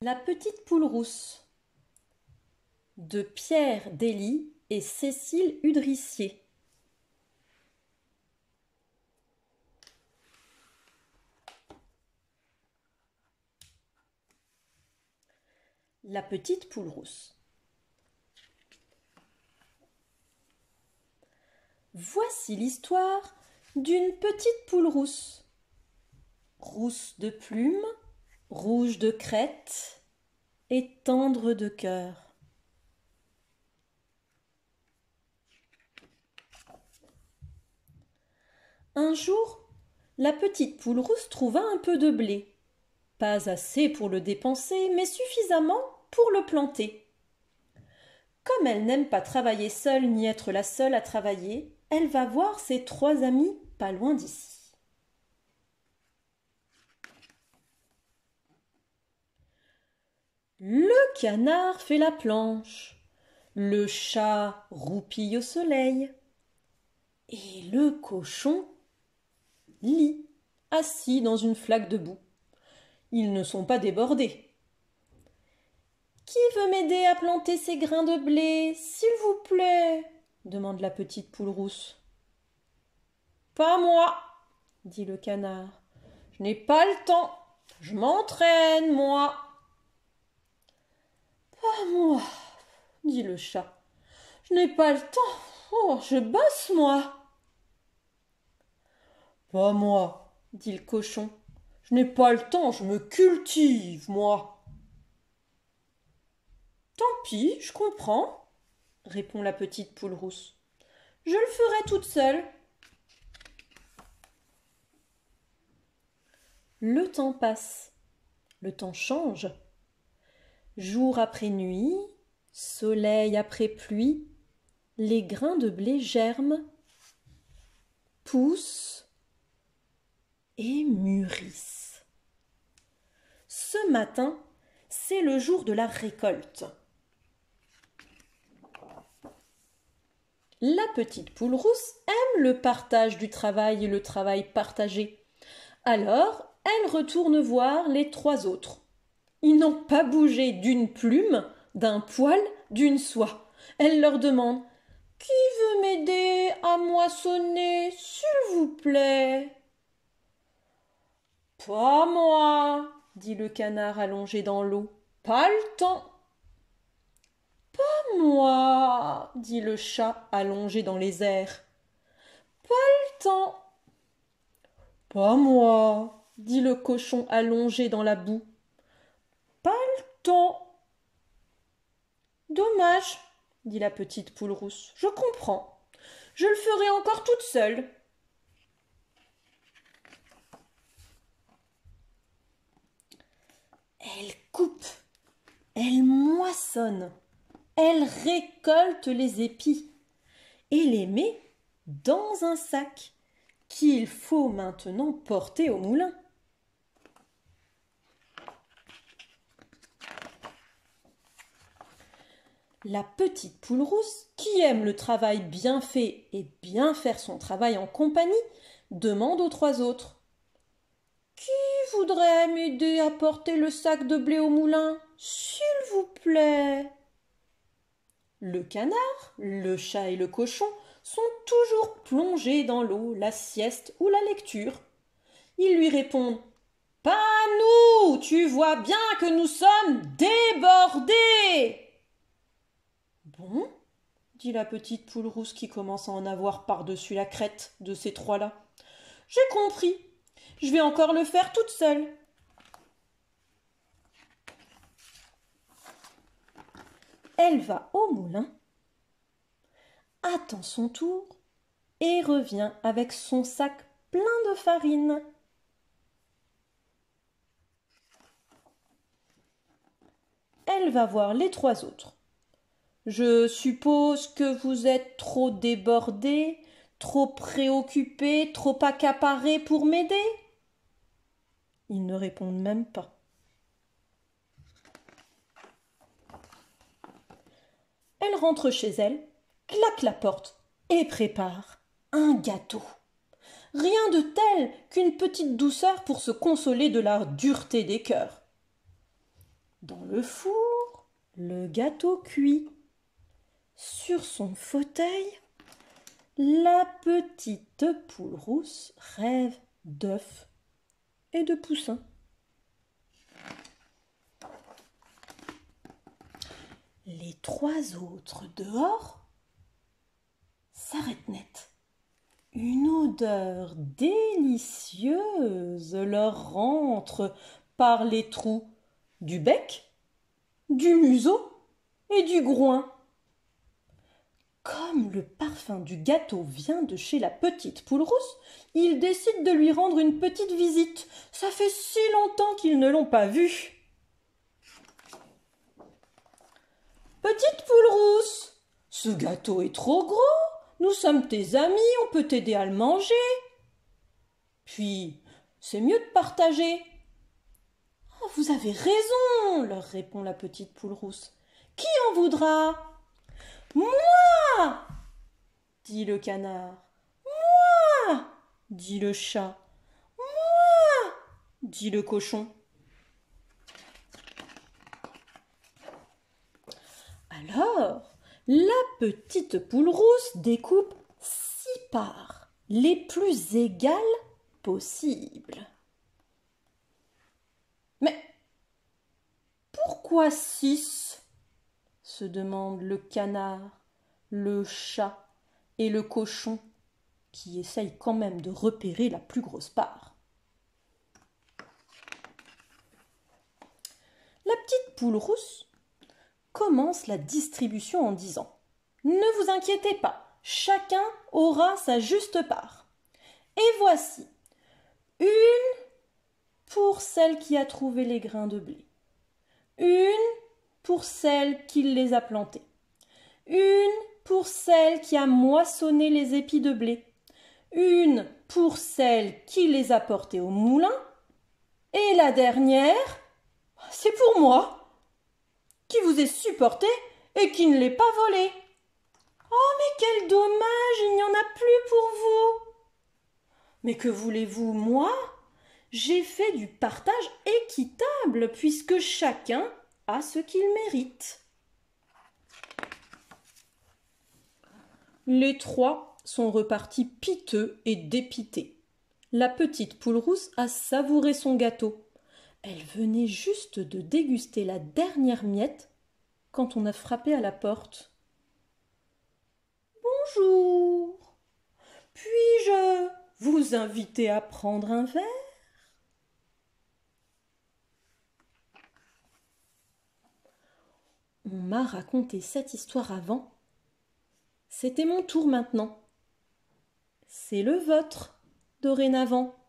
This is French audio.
La petite poule rousse de Pierre Dély et Cécile Udrissier. La petite poule rousse. Voici l'histoire d'une petite poule rousse. Rousse de plumes, rouge de crête et tendre de cœur. Un jour, la petite poule rousse trouva un peu de blé. Pas assez pour le dépenser, mais suffisamment pour le planter. Comme elle n'aime pas travailler seule ni être la seule à travailler, elle va voir ses 3 amis pas loin d'ici. Le canard fait la planche, le chat roupille au soleil, et le cochon lit, assis dans une flaque de boue. Ils ne sont pas débordés. Qui veut m'aider à planter ces grains de blé, s'il vous plaît demande la petite poule rousse. Pas moi, dit le canard. Je n'ai pas le temps. Je m'entraîne, moi. Pas moi, dit le chat. Je n'ai pas le temps. Oh, je bosse, moi. Pas moi, dit le cochon. Je n'ai pas le temps, je me cultive, moi. Tant pis, je comprends, répond la petite poule rousse. Je le ferai toute seule. Le temps passe, le temps change. Jour après nuit, soleil après pluie, les grains de blé germent, poussent et mûrissent. Ce matin, c'est le jour de la récolte. La petite poule rousse aime le partage du travail et le travail partagé. Alors, elle retourne voir les 3 autres. Ils n'ont pas bougé d'une plume, d'un poil, d'une soie. Elle leur demande « Qui veut m'aider à moissonner, s'il vous plaît ?» « Pas moi, » dit le canard allongé dans l'eau. « Pas le temps. » « Pas moi, » dit le chat allongé dans les airs. « Pas le temps. » « Pas moi, » dit le cochon allongé dans la boue. « Pas le temps. »« Dommage, » dit la petite poule rousse. « Je comprends. Je le ferai encore toute seule. » Elle coupe, elle moissonne, elle récolte les épis et les met dans un sac qu'il faut maintenant porter au moulin. La petite poule rousse, qui aime le travail bien fait et bien faire son travail en compagnie, demande aux 3 autres. « Qui voudrait m'aider à porter le sac de blé au moulin, s'il vous plaît ?» Le canard, le chat et le cochon sont toujours plongés dans l'eau, la sieste ou la lecture. Ils lui répondent « Pas nous, tu vois bien que nous sommes débordés !» Bon, dit la petite poule rousse qui commence à en avoir par-dessus la crête de ces 3-là. J'ai compris, je vais encore le faire toute seule. Elle va au moulin, attend son tour et revient avec son sac plein de farine. Elle va voir les 3 autres. Je suppose que vous êtes trop débordés, trop préoccupés, trop accaparés pour m'aider ? Ils ne répondent même pas. Elle rentre chez elle, claque la porte et prépare un gâteau. Rien de tel qu'une petite douceur pour se consoler de la dureté des cœurs. Dans le four, le gâteau cuit. Sur son fauteuil, la petite poule rousse rêve d'œufs et de poussins. Les trois autres dehors s'arrêtent net. Une odeur délicieuse leur rentre par les trous du bec, du museau et du groin. Comme le parfum du gâteau vient de chez la petite poule rousse, ils décident de lui rendre une petite visite. Ça fait si longtemps qu'ils ne l'ont pas vue. Petite poule rousse, ce gâteau est trop gros. Nous sommes tes amis, on peut t'aider à le manger. Puis, c'est mieux de partager. Oh, vous avez raison, leur répond la petite poule rousse. Qui en voudra? Moi, dit le canard. Moi, dit le chat. Moi, dit le cochon. Alors, la petite poule rousse découpe 6 parts, les plus égales possibles. Mais pourquoi 6 se demandent le canard, le chat et le cochon, qui essayent quand même de repérer la plus grosse part. La petite poule rousse commence la distribution en disant « Ne vous inquiétez pas, chacun aura sa juste part. Et voici une pour celle qui a trouvé les grains de blé, une pour celle qui les a plantés, une pour celle qui a moissonné les épis de blé, une pour celle qui les a portés au moulin, et la dernière, c'est pour moi, qui vous ai supporté et qui ne l'ai pas volé. Oh, mais quel dommage, il n'y en a plus pour vous. Mais que voulez-vous, moi? J'ai fait du partage équitable, puisque chacun a ce qu'il mérite. Les trois sont repartis piteux et dépités. La petite poule rousse a savouré son gâteau. Elle venait juste de déguster la dernière miette quand on a frappé à la porte. « Bonjour, puis-je vous inviter à prendre un verre ?» On m'a raconté cette histoire avant. C'était mon tour maintenant. C'est le vôtre, dorénavant.